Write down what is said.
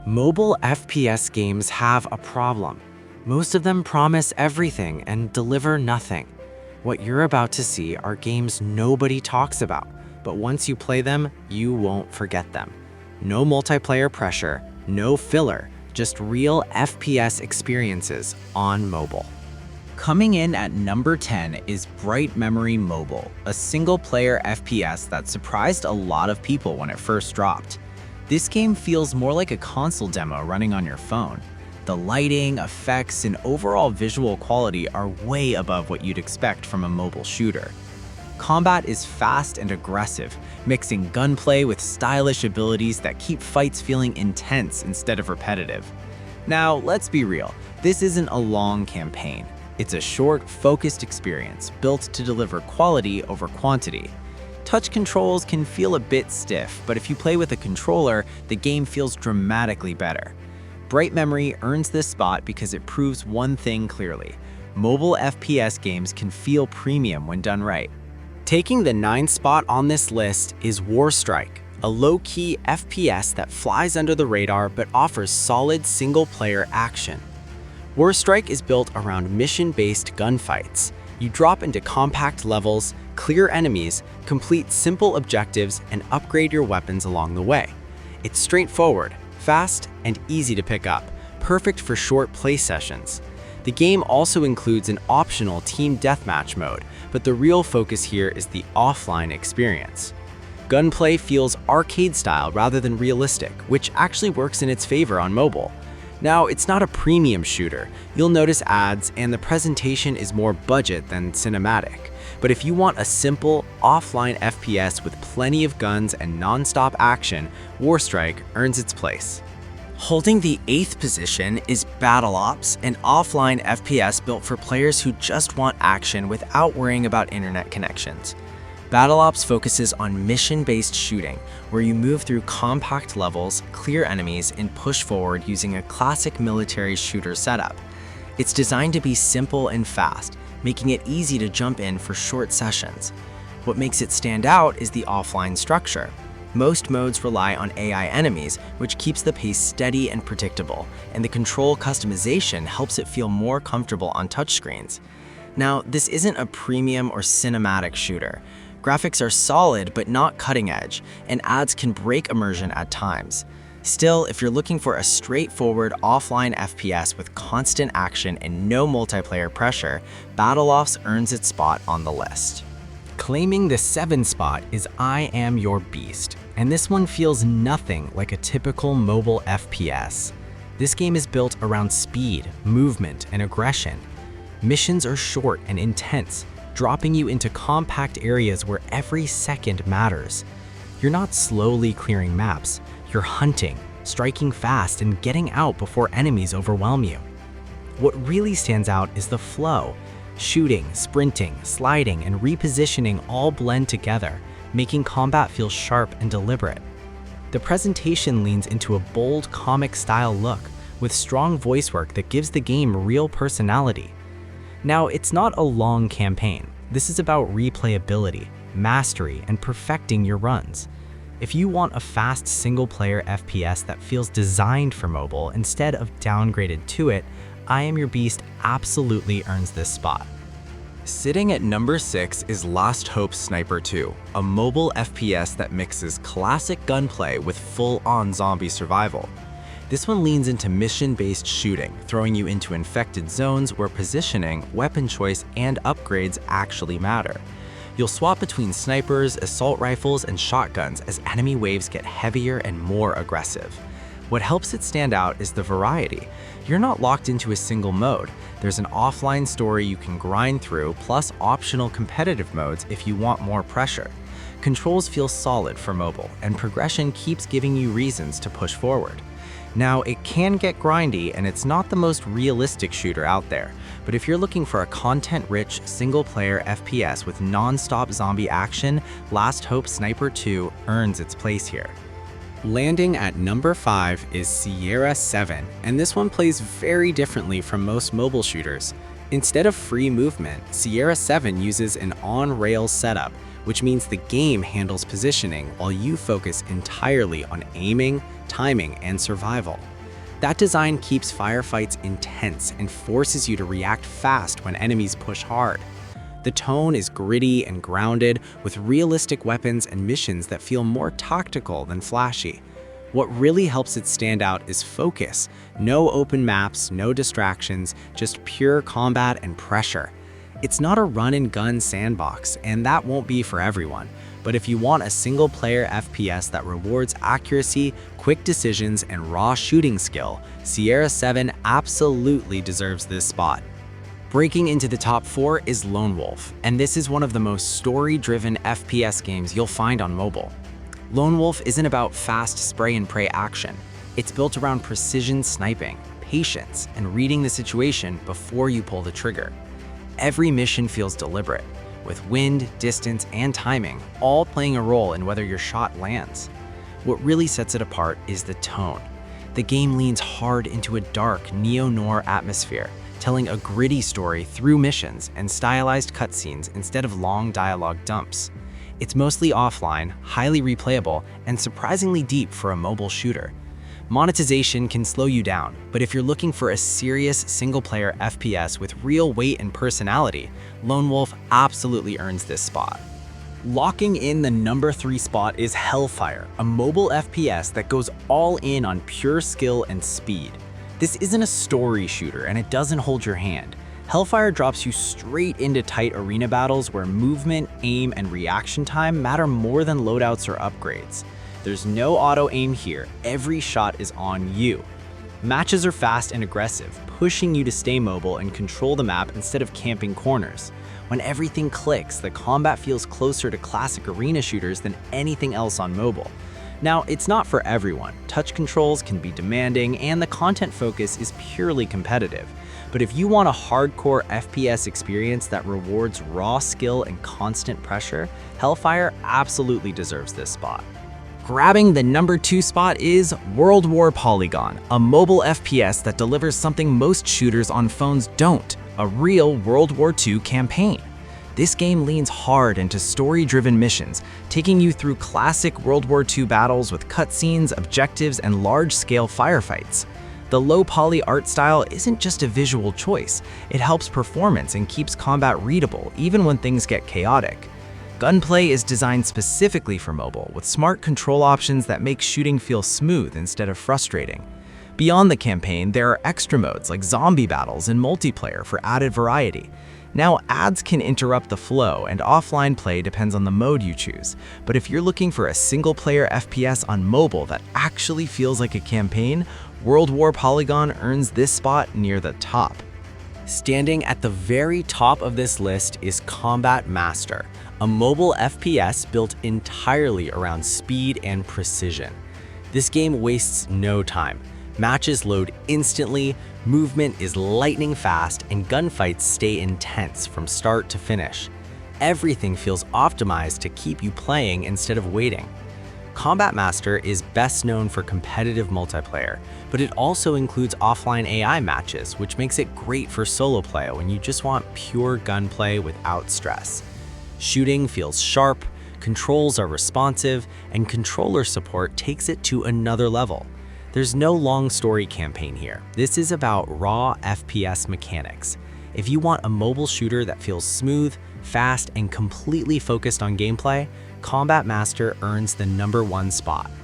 Mobile FPS games have a problem. Most of them promise everything and deliver nothing. What you're about to see are games nobody talks about, but once you play them, you won't forget them. No multiplayer pressure, no filler, just real FPS experiences on mobile. Coming in at number 10 is Bright Memory Mobile, a single-player FPS that surprised a lot of people when it first dropped. This game feels more like a console demo running on your phone. The lighting, effects, and overall visual quality are way above what you'd expect from a mobile shooter. Combat is fast and aggressive, mixing gunplay with stylish abilities that keep fights feeling intense instead of repetitive. Now, let's be real, this isn't a long campaign. It's a short, focused experience built to deliver quality over quantity. Touch controls can feel a bit stiff, but if you play with a controller, the game feels dramatically better. Bright Memory earns this spot because it proves one thing clearly: mobile FPS games can feel premium when done right. Taking the 9th spot on this list is War Strike, a low-key FPS that flies under the radar but offers solid single-player action. War Strike is built around mission-based gunfights. You drop into compact levels, clear enemies, complete simple objectives, and upgrade your weapons along the way. It's straightforward, fast, and easy to pick up, perfect for short play sessions. The game also includes an optional team deathmatch mode, but the real focus here is the offline experience. Gunplay feels arcade-style rather than realistic, which actually works in its favor on mobile. Now, it's not a premium shooter. You'll notice ads, and the presentation is more budget than cinematic. But if you want a simple, offline FPS with plenty of guns and non-stop action, War Strike earns its place. Holding the 8th position is Battle Ops, an offline FPS built for players who just want action without worrying about internet connections. Battle Ops focuses on mission-based shooting, where you move through compact levels, clear enemies, and push forward using a classic military shooter setup. It's designed to be simple and fast, making it easy to jump in for short sessions. What makes it stand out is the offline structure. Most modes rely on AI enemies, which keeps the pace steady and predictable, and the control customization helps it feel more comfortable on touchscreens. Now, this isn't a premium or cinematic shooter. Graphics are solid but not cutting edge, and ads can break immersion at times. Still, if you're looking for a straightforward offline FPS with constant action and no multiplayer pressure, Battle Ops earns its spot on the list. Claiming the 7th spot is I Am Your Beast, and this one feels nothing like a typical mobile FPS. This game is built around speed, movement, and aggression. Missions are short and intense, dropping you into compact areas where every second matters. You're not slowly clearing maps, you're hunting, striking fast, and getting out before enemies overwhelm you. What really stands out is the flow. Shooting, sprinting, sliding, and repositioning all blend together, making combat feel sharp and deliberate. The presentation leans into a bold comic-style look, with strong voice work that gives the game real personality. Now, it's not a long campaign. This is about replayability, mastery, and perfecting your runs. If you want a fast single-player FPS that feels designed for mobile instead of downgraded to it, I Am Your Beast absolutely earns this spot. Sitting at number 6 is Last Hope Sniper 2, a mobile FPS that mixes classic gunplay with full-on zombie survival. This one leans into mission-based shooting, throwing you into infected zones where positioning, weapon choice, and upgrades actually matter. You'll swap between snipers, assault rifles, and shotguns as enemy waves get heavier and more aggressive. What helps it stand out is the variety. You're not locked into a single mode. There's an offline story you can grind through, plus optional competitive modes if you want more pressure. Controls feel solid for mobile, and progression keeps giving you reasons to push forward. Now, it can get grindy, and it's not the most realistic shooter out there, but if you're looking for a content-rich, single-player FPS with non-stop zombie action, Last Hope Sniper 2 earns its place here. Landing at number 5 is Sierra 7, and this one plays very differently from most mobile shooters. Instead of free movement, Sierra 7 uses an on-rails setup, which means the game handles positioning while you focus entirely on aiming, timing, and survival. That design keeps firefights intense and forces you to react fast when enemies push hard. The tone is gritty and grounded, with realistic weapons and missions that feel more tactical than flashy. What really helps it stand out is focus. No open maps, no distractions, just pure combat and pressure. It's not a run-and-gun sandbox, and that won't be for everyone. But if you want a single-player FPS that rewards accuracy, quick decisions, and raw shooting skill, Sierra 7 absolutely deserves this spot. Breaking into the top 4 is Lonewolf, and this is one of the most story-driven FPS games you'll find on mobile. Lonewolf isn't about fast spray-and-pray action. It's built around precision sniping, patience, and reading the situation before you pull the trigger. Every mission feels deliberate, with wind, distance, and timing all playing a role in whether your shot lands. What really sets it apart is the tone. The game leans hard into a dark, neo-noir atmosphere, telling a gritty story through missions and stylized cutscenes instead of long dialogue dumps. It's mostly offline, highly replayable, and surprisingly deep for a mobile shooter. Monetization can slow you down, but if you're looking for a serious single-player FPS with real weight and personality, Lonewolf absolutely earns this spot. Locking in the number 3 spot is Hellfire, a mobile FPS that goes all in on pure skill and speed. This isn't a story shooter, and it doesn't hold your hand. Hellfire drops you straight into tight arena battles where movement, aim, and reaction time matter more than loadouts or upgrades. There's no auto-aim here, every shot is on you. Matches are fast and aggressive, pushing you to stay mobile and control the map instead of camping corners. When everything clicks, the combat feels closer to classic arena shooters than anything else on mobile. Now, it's not for everyone. Touch controls can be demanding, and the content focus is purely competitive. But if you want a hardcore FPS experience that rewards raw skill and constant pressure, Hellfire absolutely deserves this spot. Grabbing the number 2 spot is War Polygon, a mobile FPS that delivers something most shooters on phones don't, a real World War II campaign. This game leans hard into story-driven missions, taking you through classic World War II battles with cutscenes, objectives, and large-scale firefights. The low-poly art style isn't just a visual choice, it helps performance and keeps combat readable even when things get chaotic. Gunplay is designed specifically for mobile, with smart control options that make shooting feel smooth instead of frustrating. Beyond the campaign, there are extra modes like zombie battles and multiplayer for added variety. Now, ads can interrupt the flow, and offline play depends on the mode you choose. But if you're looking for a single-player FPS on mobile that actually feels like a campaign, War Polygon earns this spot near the top. Standing at the very top of this list is Combat Master, a mobile FPS built entirely around speed and precision. This game wastes no time. Matches load instantly, movement is lightning fast, and gunfights stay intense from start to finish. Everything feels optimized to keep you playing instead of waiting. Combat Master is best known for competitive multiplayer, but it also includes offline AI matches, which makes it great for solo play when you just want pure gunplay without stress. Shooting feels sharp, controls are responsive, and controller support takes it to another level. There's no long story campaign here. This is about raw FPS mechanics. If you want a mobile shooter that feels smooth, fast, and completely focused on gameplay, Combat Master earns the number 1 spot.